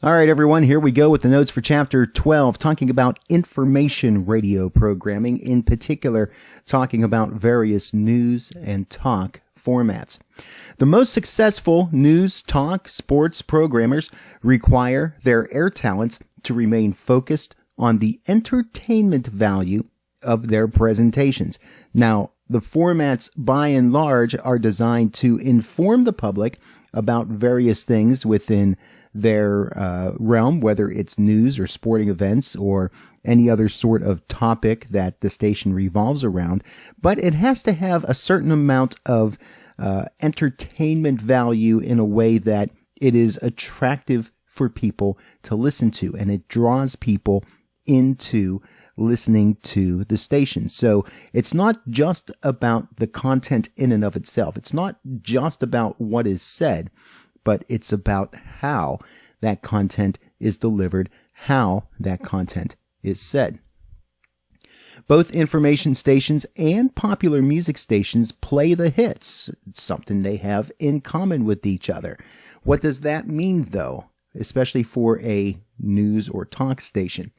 All right, everyone, here we go with the notes for Chapter 12, talking about information radio programming, in particular, talking about various news and talk formats. The most successful news, talk, sports programmers require their air talents to remain focused on the entertainment value of their presentations. Now, the formats, by and large, are designed to inform the public about various things within their realm, whether it's news or sporting events or any other sort of topic that the station revolves around. But it has to have a certain amount of entertainment value in a way that it is attractive for people to listen to, and it draws people into listening to the station. So it's not just about the content in and of itself. It's not just about what is said, but it's about how that content is delivered, how that content is said. Both information stations and popular music stations play the hits. It's something they have in common with each other. What does that mean, though, especially for a news or talk station?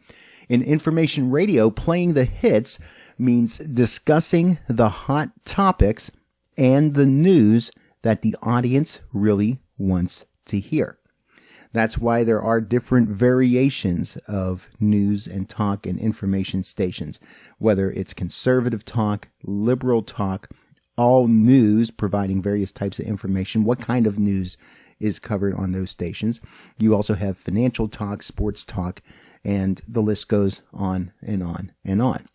In information radio, playing the hits means discussing the hot topics and the news that the audience really wants to hear. That's why there are different variations of news and talk and information stations, whether it's conservative talk, liberal talk, all news, providing various types of information. What kind of news is covered on those stations? You also have financial talk, sports talk, and the list goes on and on and on.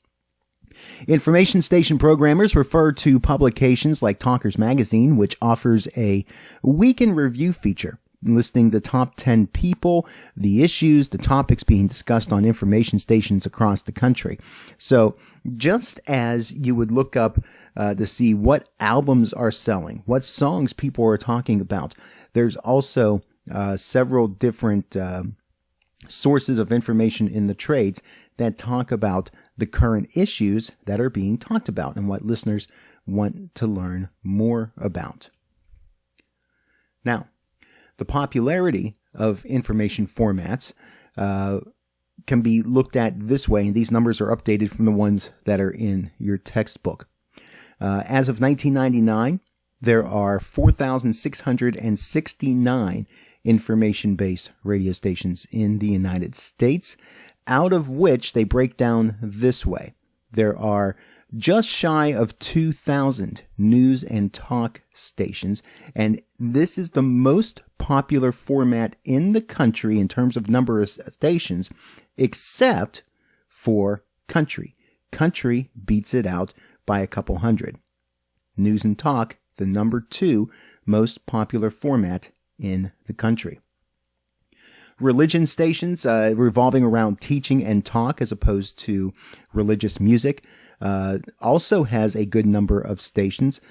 Information station programmers refer to publications like Talkers Magazine, which offers a week in review feature listing the top 10 people, the issues, the topics being discussed on information stations across the country. So just as you would look up to see what albums are selling, what songs people are talking about, there's also several different sources of information in the trades that talk about the current issues that are being talked about and what listeners want to learn more about. Now, the popularity of information formats can be looked at this way, and these numbers are updated from the ones that are in your textbook. As of 1999, there are 4,669 information-based radio stations in the United States, out of which they break down this way. There are just shy of 2,000 news and talk stations, and this is the most popular format in the country in terms of number of stations, except for country. Country beats it out by a couple hundred. News and talk, the number 2 most popular format in the country. Religion stations revolving around teaching and talk as opposed to religious music also has a good number of stations,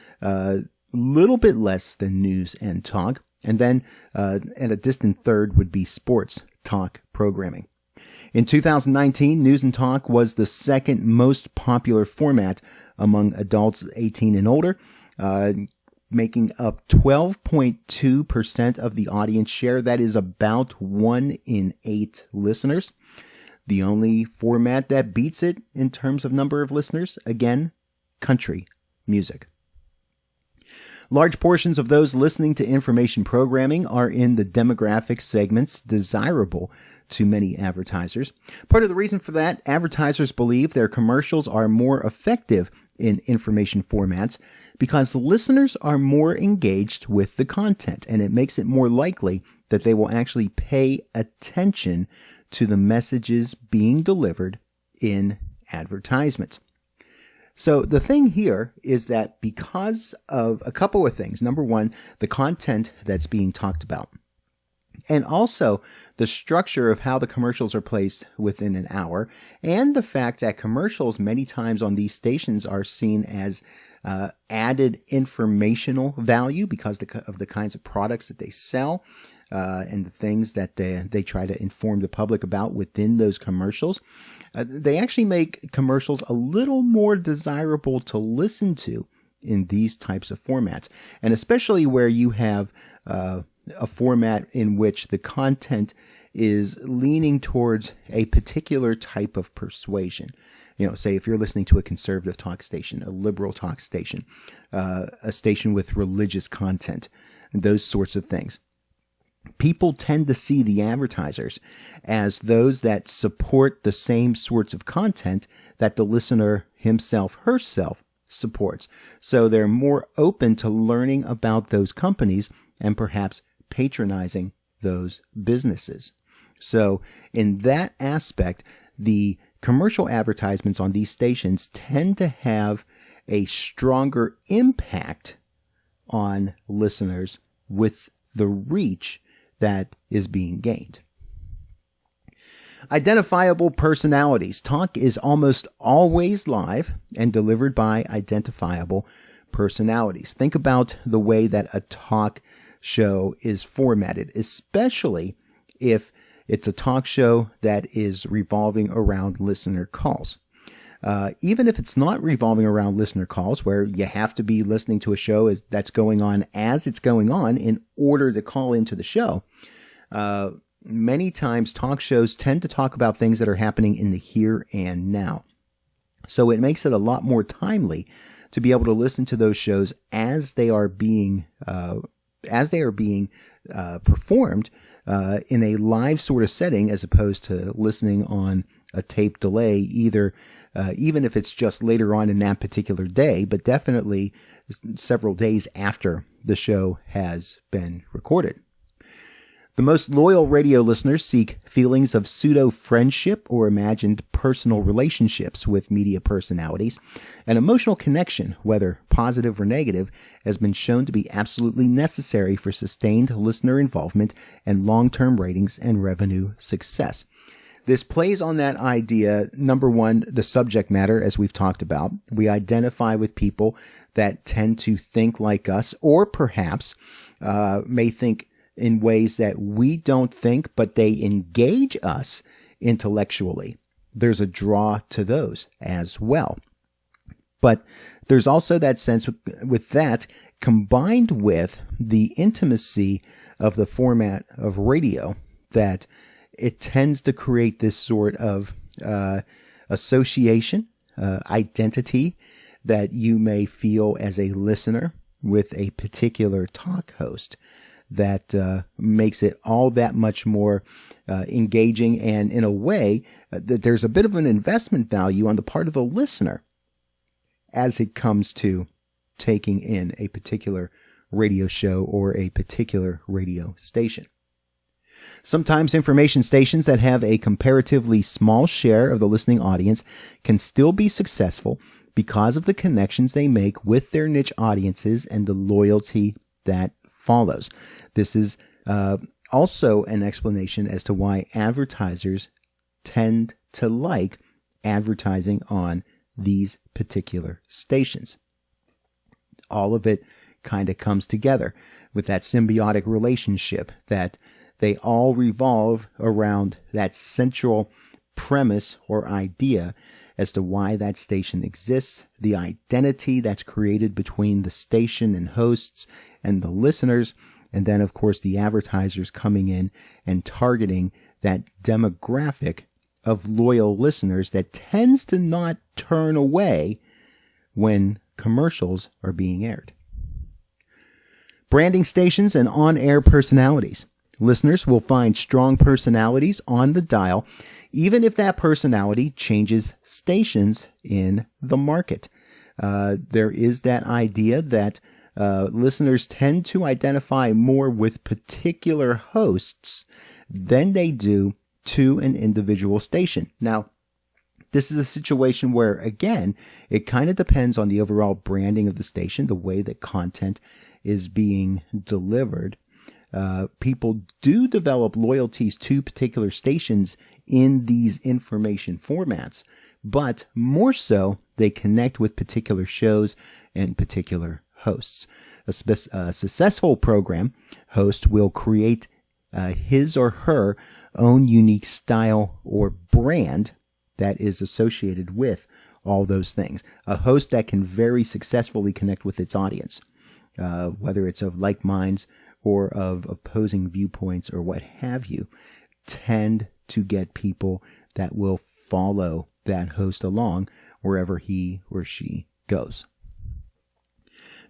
little bit less than news and talk. And then at a distant third would be sports talk programming. In 2019, news and talk was the second most popular format among adults 18 and older, making up 12.2% of the audience share. That is about 1 in 8 listeners. The only format that beats it in terms of number of listeners, again, country music. Large portions of those listening to information programming are in the demographic segments desirable to many advertisers. Part of the reason for that, advertisers believe their commercials are more effective in information formats because listeners are more engaged with the content, and it makes it more likely that they will actually pay attention to the messages being delivered in advertisements. So the thing here is that because of a couple of things. Number one, the content that's being talked about. And also the structure of how the commercials are placed within an hour. And the fact that commercials many times on these stations are seen as added informational value because of the kinds of products that they sell. And the things that they try to inform the public about within those commercials. They actually make commercials a little more desirable to listen to in these types of formats. And especially where you have a format in which the content is leaning towards a particular type of persuasion. Say if you're listening to a conservative talk station, a liberal talk station, a station with religious content, those sorts of things. People tend to see the advertisers as those that support the same sorts of content that the listener himself, herself supports. So they're more open to learning about those companies and perhaps patronizing those businesses. So in that aspect, the commercial advertisements on these stations tend to have a stronger impact on listeners with the reach that is being gained. Identifiable personalities. Talk is almost always live and delivered by identifiable personalities. Think about the way that a talk show is formatted, especially if it's a talk show that is revolving around listener calls. Even if it's not revolving around listener calls, where you have to be listening to a show that's going on as it's going on in order to call into the show, many times talk shows tend to talk about things that are happening in the here and now. So it makes it a lot more timely to be able to listen to those shows as they are being performed in a live sort of setting, as opposed to listening on a tape delay, even if it's just later on in that particular day, but definitely several days after the show has been recorded. The most loyal radio listeners seek feelings of pseudo-friendship or imagined personal relationships with media personalities. An emotional connection, whether positive or negative, has been shown to be absolutely necessary for sustained listener involvement and long-term ratings and revenue success. This plays on that idea, number one, the subject matter, as we've talked about. We identify with people that tend to think like us, or perhaps may think in ways that we don't think, but they engage us intellectually. There's a draw to those as well. But there's also that sense with that, combined with the intimacy of the format of radio, that it tends to create this sort of association, identity that you may feel as a listener with a particular talk host, that makes it all that much more engaging, and in a way that there's a bit of an investment value on the part of the listener as it comes to taking in a particular radio show or a particular radio station. Sometimes information stations that have a comparatively small share of the listening audience can still be successful because of the connections they make with their niche audiences and the loyalty that follows. This is also an explanation as to why advertisers tend to like advertising on these particular stations. All of it kind of comes together with that symbiotic relationship, that they all revolve around that central premise or idea as to why that station exists, the identity that's created between the station and hosts and the listeners, and then, of course, the advertisers coming in and targeting that demographic of loyal listeners that tends to not turn away when commercials are being aired. Branding stations and on-air personalities. Listeners will find strong personalities on the dial, even if that personality changes stations in the market. There is that idea that listeners tend to identify more with particular hosts than they do to an individual station. Now, this is a situation where, again, it kind of depends on the overall branding of the station, the way that content is being delivered. People do develop loyalties to particular stations in these information formats, but more so, they connect with particular shows and particular hosts. A successful program host will create his or her own unique style or brand that is associated with all those things. A host that can very successfully connect with its audience, whether it's of like minds or of opposing viewpoints or what have you tend to get people that will follow that host along wherever he or she goes.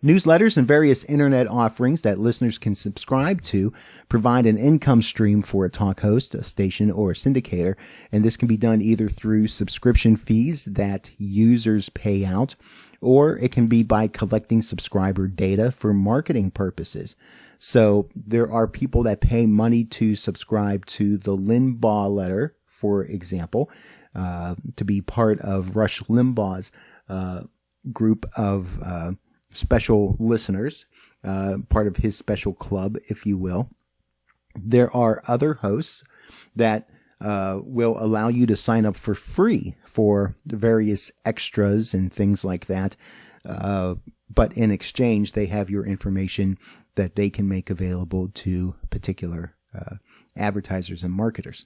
Newsletters and various internet offerings that listeners can subscribe to provide an income stream for a talk host, a station, or a syndicator, and this can be done either through subscription fees that users pay out, or it can be by collecting subscriber data for marketing purposes. So there are people that pay money to subscribe to the Limbaugh letter, for example, to be part of Rush Limbaugh's group of special listeners, part of his special club, if you will. There are other hosts that will allow you to sign up for free for the various extras and things like that. But in exchange, they have your information that they can make available to particular advertisers and marketers.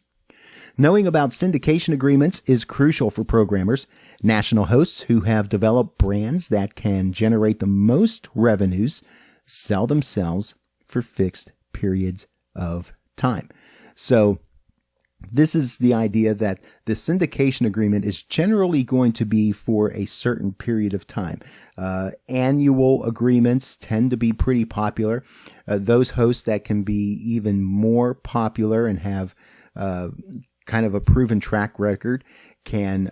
Knowing about syndication agreements is crucial for programmers. National hosts who have developed brands that can generate the most revenues sell themselves for fixed periods of time. So this is the idea that the syndication agreement is generally going to be for a certain period of time. Annual agreements tend to be pretty popular. Those hosts that can be even more popular and have kind of a proven track record can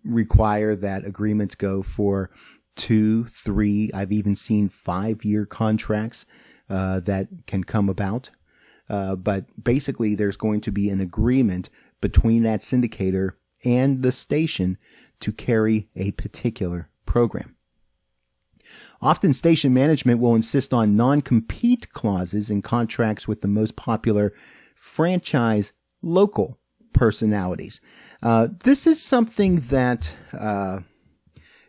require that agreements go for 2, 3, I've even seen 5-year contracts that can come about. But basically there's going to be an agreement between that syndicator and the station to carry a particular program. Often station management will insist on non-compete clauses in contracts with the most popular franchise local personalities. This is something that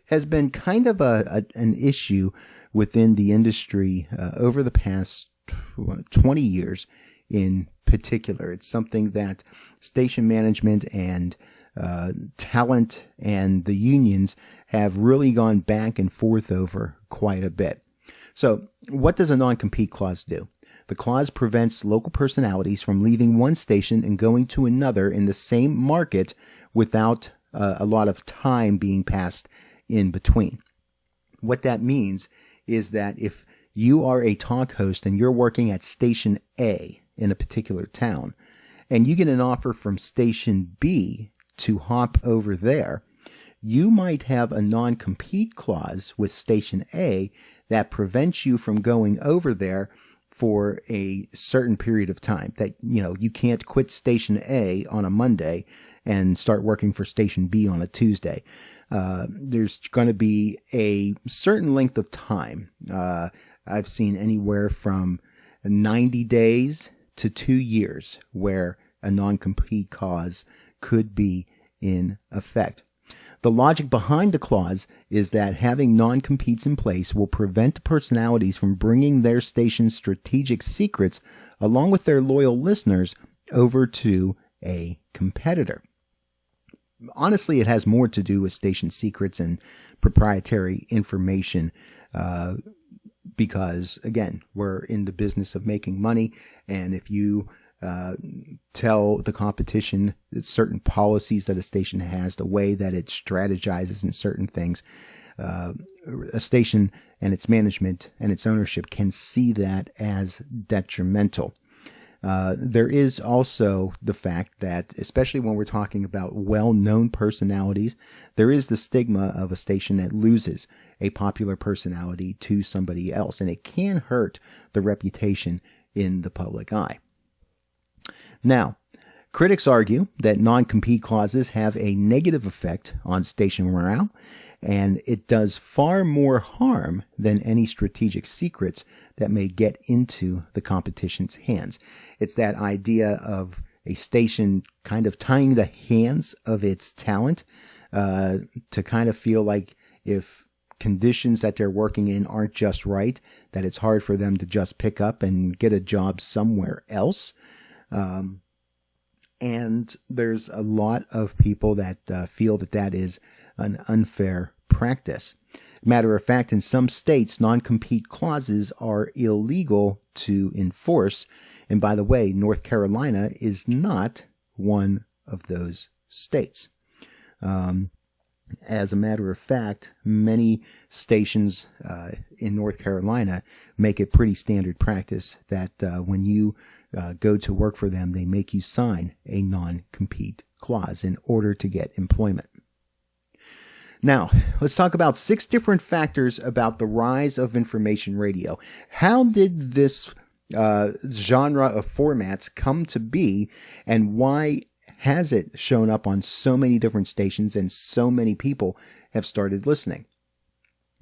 has been kind of an issue within the industry over the past 20 years in particular. It's something that station management and talent and the unions have really gone back and forth over quite a bit. So what does a non-compete clause do? The clause prevents local personalities from leaving one station and going to another in the same market without a lot of time being passed in between. What that means is that if you are a talk host and you're working at station A in a particular town, and you get an offer from station B to hop over there, you might have a non-compete clause with station A that prevents you from going over there for a certain period of time. That, you can't quit station A on a Monday and start working for station B on a Tuesday. There's going to be a certain length of time. I've seen anywhere from 90 days to 2 years where a non-compete clause could be in effect. The logic behind the clause is that having non-competes in place will prevent personalities from bringing their station's strategic secrets along with their loyal listeners over to a competitor. Honestly, it has more to do with station secrets and proprietary information because, again, we're in the business of making money, and if you tell the competition that certain policies that a station has, the way that it strategizes in certain things, a station and its management and its ownership can see that as detrimental. There is also the fact that, especially when we're talking about well-known personalities, there is the stigma of a station that loses a popular personality to somebody else, and it can hurt the reputation in the public eye. Now, critics argue that non-compete clauses have a negative effect on station morale, and it does far more harm than any strategic secrets that may get into the competition's hands. It's that idea of a station kind of tying the hands of its talent to kind of feel like if conditions that they're working in aren't just right, that it's hard for them to just pick up and get a job somewhere else. And there's a lot of people that feel that that is an unfair practice. Matter of fact, in some states, non-compete clauses are illegal to enforce. And by the way, North Carolina is not one of those states. As a matter of fact, many stations in North Carolina make it pretty standard practice that when you go to work for them, they make you sign a non-compete clause in order to get employment. Now, let's talk about 6 different factors about the rise of information radio. How did this genre of formats come to be, and why has it shown up on so many different stations and so many people have started listening?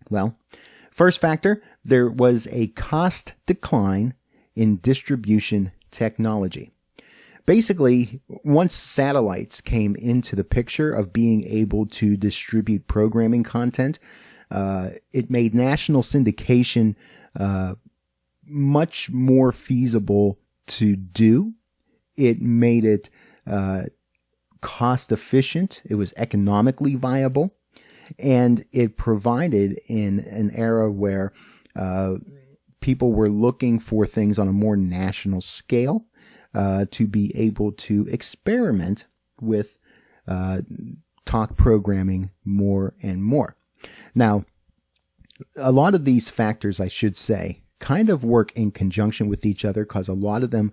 Well, first factor, there was a cost decline in distribution technology. Basically, once satellites came into the picture of being able to distribute programming content, it made national syndication much more feasible to do. It made it cost efficient. It was economically viable, and it provided, in an era where people were looking for things on a more national scale, to be able to experiment with talk programming more and more. Now, a lot of these factors, I should say, kind of work in conjunction with each other because a lot of them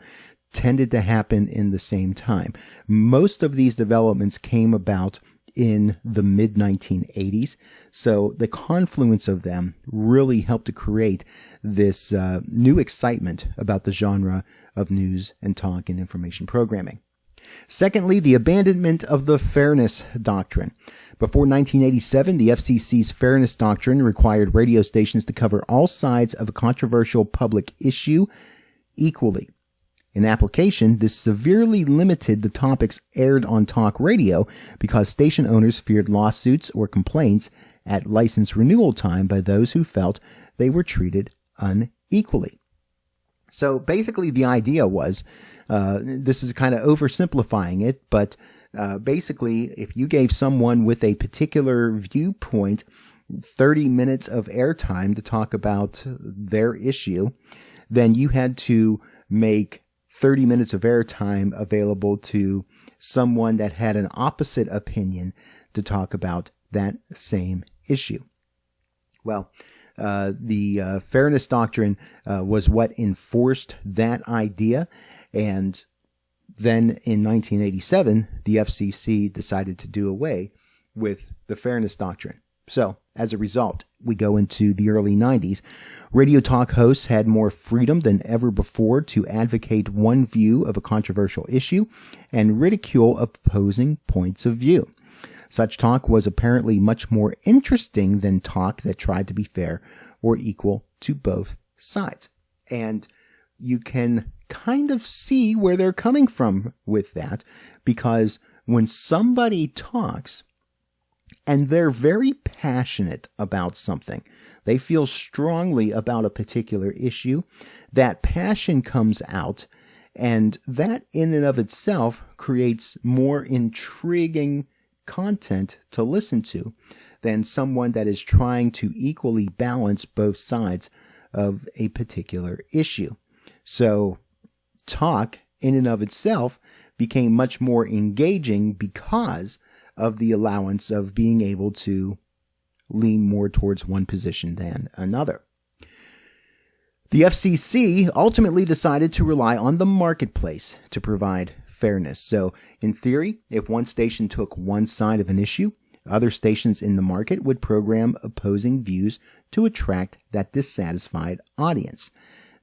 tended to happen in the same time. Most of these developments came about in the mid-1980s, so the confluence of them really helped to create this new excitement about the genre of news and talk and information programming. Secondly, the abandonment of the Fairness Doctrine. Before 1987, the FCC's Fairness Doctrine required radio stations to cover all sides of a controversial public issue equally. In application, this severely limited the topics aired on talk radio because station owners feared lawsuits or complaints at license renewal time by those who felt they were treated unequally. So basically the idea was, this is kind of oversimplifying it, but basically if you gave someone with a particular viewpoint 30 minutes of airtime to talk about their issue, then you had to make 30 minutes of airtime available to someone that had an opposite opinion to talk about that same issue. Well, the Fairness Doctrine was what enforced that idea, and then in 1987, the FCC decided to do away with the Fairness Doctrine. So, as a result, we go into the early 90s. Radio talk hosts had more freedom than ever before to advocate one view of a controversial issue and ridicule opposing points of view. Such talk was apparently much more interesting than talk that tried to be fair or equal to both sides. And you can kind of see where they're coming from with that, because when somebody talks and they're very passionate about something, they feel strongly about a particular issue, that passion comes out, and that in and of itself creates more intriguing content to listen to than someone that is trying to equally balance both sides of a particular issue. So talk in and of itself became much more engaging because of the allowance of being able to lean more towards one position than another. The FCC ultimately decided to rely on the marketplace to provide fairness. So, in theory, if one station took one side of an issue, other stations in the market would program opposing views to attract that dissatisfied audience.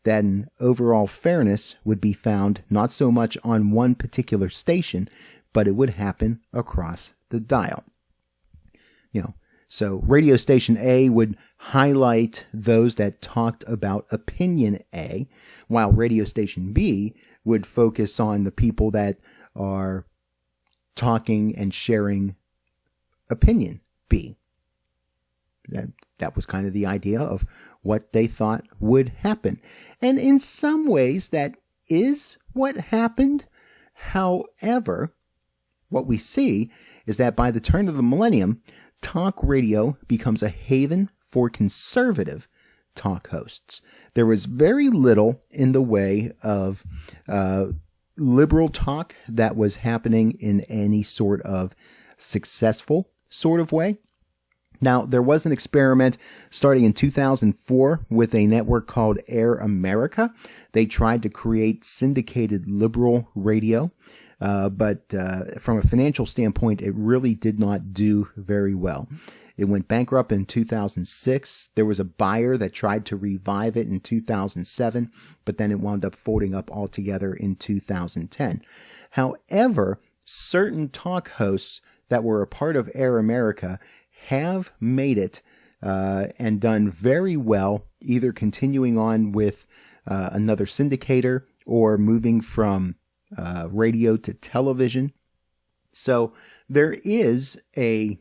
Then overall fairness would be found not so much on one particular station, but it would happen across the dial. So radio station A would highlight those that talked about opinion A, while radio station B would focus on the people that are talking and sharing opinion B. That was kind of the idea of what they thought would happen. And in some ways, that is what happened. However, what we see is that by the turn of the millennium, talk radio becomes a haven for conservative talk hosts. There was very little in the way of liberal talk that was happening in any sort of successful sort of way. Now, there was an experiment starting in 2004 with a network called Air America. They tried to create syndicated liberal radio, but from a financial standpoint, it really did not do very well. It went bankrupt in 2006. There was a buyer that tried to revive it in 2007, but then it wound up folding up altogether in 2010. However, certain talk hosts that were a part of Air America have made it and done very well, either continuing on with another syndicator or moving from radio to television. So there is a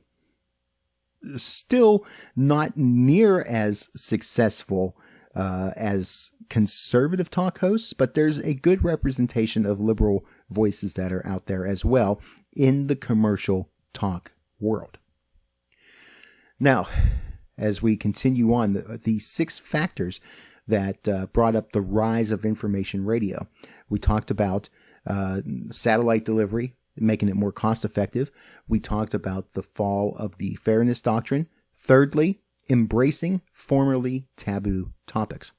still not near as successful as conservative talk hosts, but there's a good representation of liberal voices that are out there as well in the commercial talk world. Now, as we continue on, the 6 factors that brought up the rise of information radio. We talked about satellite delivery, making it more cost effective. We talked about the fall of the fairness doctrine. Thirdly, embracing formerly taboo topics.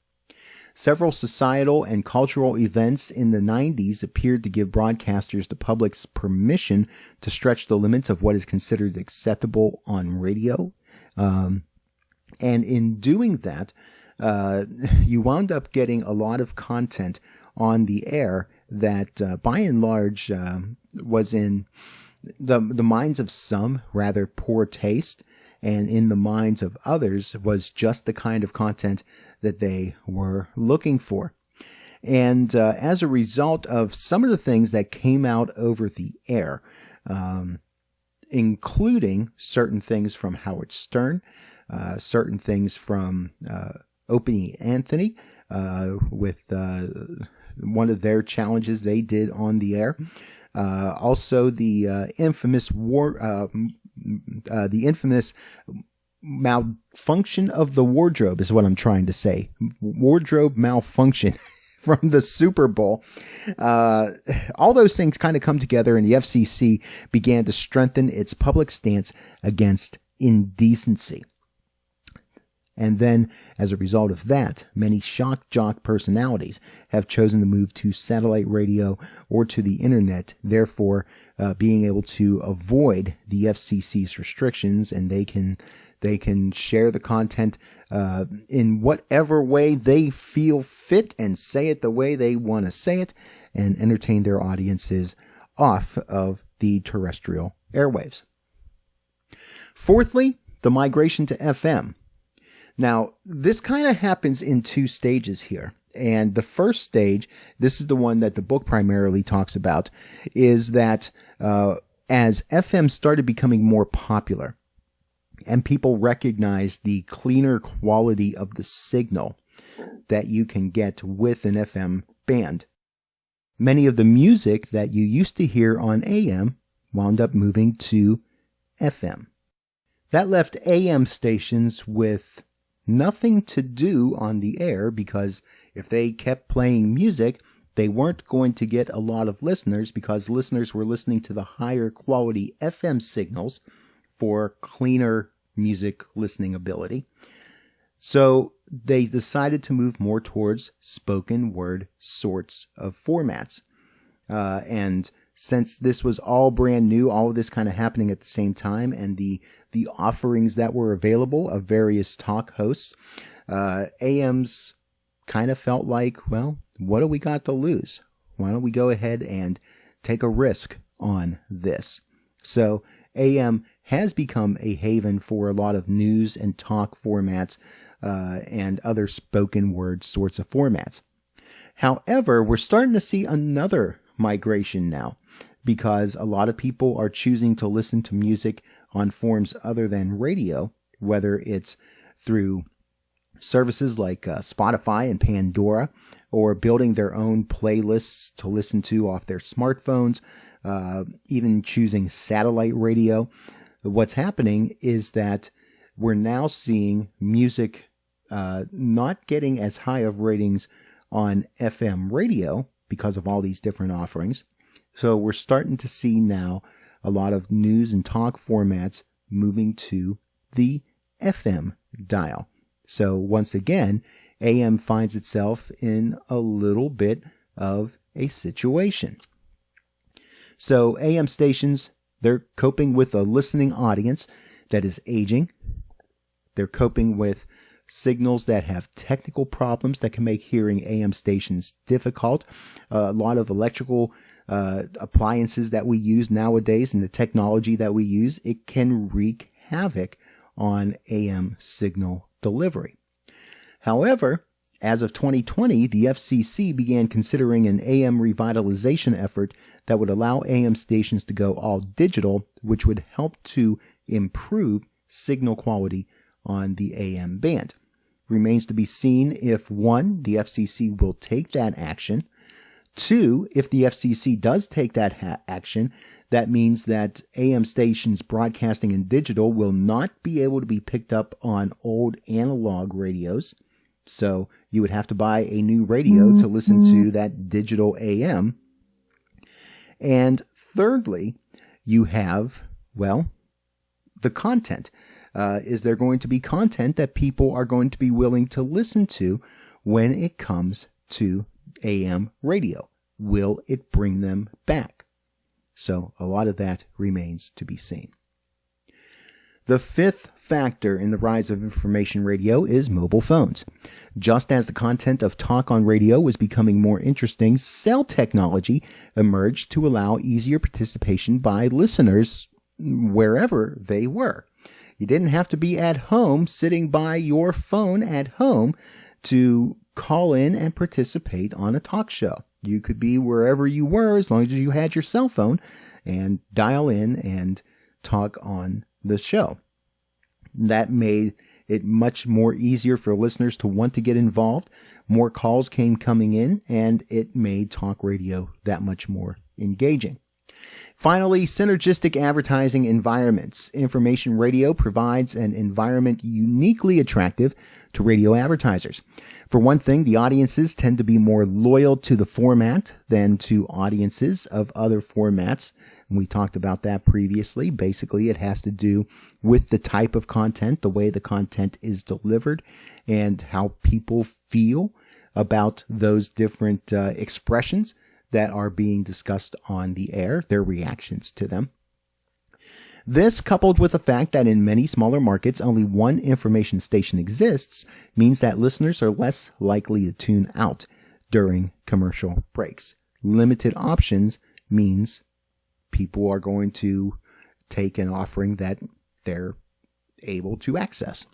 Several societal and cultural events in the 90s appeared to give broadcasters the public's permission to stretch the limits of what is considered acceptable on radio. And in doing that, you wound up getting a lot of content on the air that, by and large, was in the minds of some rather poor taste, and in the minds of others was just the kind of content that they were looking for. And as a result of some of the things that came out over the air, including certain things from Howard Stern, certain things from Opie Anthony, with one of their challenges they did on the air. Also, the infamous malfunction of the wardrobe is what I'm trying to say. Wardrobe malfunction from the Super Bowl. All those things kind of come together, and the FCC began to strengthen its public stance against indecency. And then, as a result of that, many shock jock personalities have chosen to move to satellite radio or to the internet, therefore being able to avoid the FCC's restrictions, and they can share the content in whatever way they feel fit and say it the way they want to say it and entertain their audiences off of the terrestrial airwaves. Fourthly, the migration to FM. Now, this kind of happens in 2 stages here. And the first stage, this is the one that the book primarily talks about, is that as FM started becoming more popular and people recognized the cleaner quality of the signal that you can get with an FM band, many of the music that you used to hear on AM wound up moving to FM. That left AM stations with nothing to do on the air, because if they kept playing music, they weren't going to get a lot of listeners, because listeners were listening to the higher quality FM signals for cleaner music listening ability. So they decided to move more towards spoken word sorts of formats. And since this was all brand new, all of this kind of happening at the same time, and the offerings that were available of various talk hosts, AMs kind of felt like, well, what do we got to lose? Why don't we go ahead and take a risk on this? So AM has become a haven for a lot of news and talk formats and other spoken word sorts of formats. However, we're starting to see another migration now, because a lot of people are choosing to listen to music on forms other than radio, whether it's through services like Spotify and Pandora, or building their own playlists to listen to off their smartphones, even choosing satellite radio. what's happening is that we're now seeing music not getting as high of ratings on FM radio because of all these different offerings. So we're starting to see now a lot of news and talk formats moving to the FM dial. So once again, AM finds itself in a little bit of a situation. So AM stations, they're coping with a listening audience that is aging. They're coping with signals that have technical problems that can make hearing AM stations difficult. A lot of electrical appliances that we use nowadays and the technology that we use, it can wreak havoc on AM signal delivery. However, as of 2020, the FCC began considering an AM revitalization effort that would allow AM stations to go all digital, which would help to improve signal quality on the AM band. Remains to be seen if, 1, the FCC will take that action. 2, if the FCC does take that action, that means that AM stations broadcasting in digital will not be able to be picked up on old analog radios. So you would have to buy a new radio to listen to that digital AM. And thirdly, you have, well, the content. Is there going to be content that people are going to be willing to listen to when it comes to AM radio? Will it bring them back? So a lot of that remains to be seen. The fifth factor in the rise of information radio is mobile phones. Just as the content of talk on radio was becoming more interesting, cell technology emerged to allow easier participation by listeners wherever they were. You didn't have to be at home sitting by your phone at home to call in and participate on a talk show. You could be wherever you were as long as you had your cell phone and dial in and talk on the show. That made it much more easier for listeners to want to get involved. More calls came coming in, and it made talk radio that much more engaging. Finally, synergistic advertising environments. Information radio provides an environment uniquely attractive to radio advertisers. For one thing, the audiences tend to be more loyal to the format than to audiences of other formats. We talked about that previously. Basically, it has to do with the type of content, the way the content is delivered, and how people feel about those different expressions that are being discussed on the air, their reactions to them. This, coupled with the fact that in many smaller markets only one information station exists, means that listeners are less likely to tune out during commercial breaks. Limited options means people are going to take an offering that they're able to access.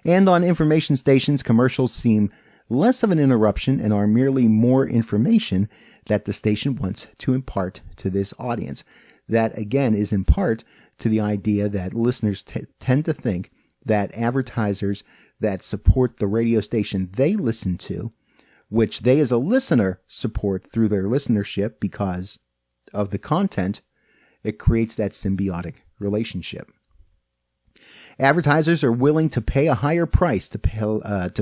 And on information stations, commercials seem less of an interruption and are merely more information that the station wants to impart to this audience. That, again, is in part to the idea that listeners tend to think that advertisers that support the radio station they listen to, which they as a listener support through their listenership because of the content, it creates that symbiotic relationship. Advertisers are willing to pay a higher price to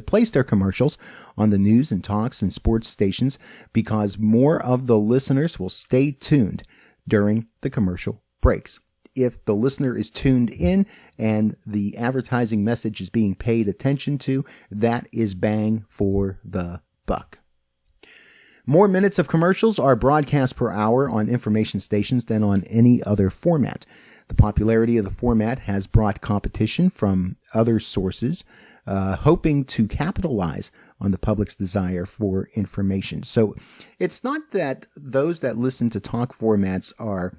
place their commercials on the news and talks and sports stations because more of the listeners will stay tuned during the commercial breaks. If the listener is tuned in and the advertising message is being paid attention to, that is bang for the buck. More minutes of commercials are broadcast per hour on information stations than on any other format. The popularity of the format has brought competition from other sources, hoping to capitalize on the public's desire for information. So it's not that those that listen to talk formats are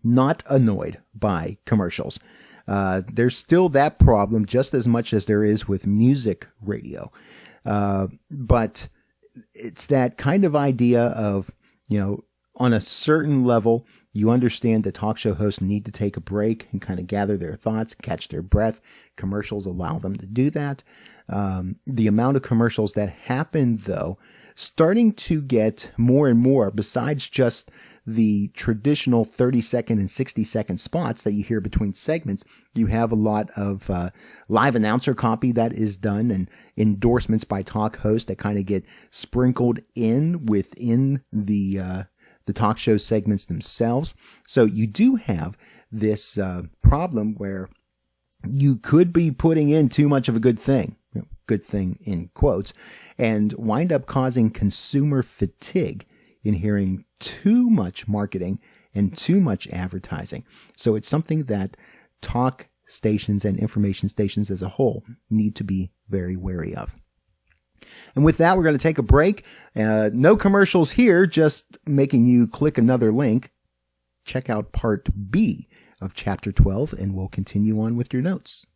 not annoyed by commercials. There's still that problem just as much as there is with music radio. But it's that kind of idea of, on a certain level, you understand that talk show hosts need to take a break and kind of gather their thoughts, catch their breath. Commercials allow them to do that. The amount of commercials that happen, though, starting to get more and more, besides just the traditional 30-second and 60-second spots that you hear between segments. You have a lot of live announcer copy that is done and endorsements by talk hosts that kind of get sprinkled in within the talk show segments themselves. So you do have this problem where you could be putting in too much of a good thing in quotes, and wind up causing consumer fatigue in hearing too much marketing and too much advertising. So it's something that talk stations and information stations as a whole need to be very wary of. And with that, we're going to take a break. No commercials here, just making you click another link. Check out part B of chapter 12, and we'll continue on with your notes.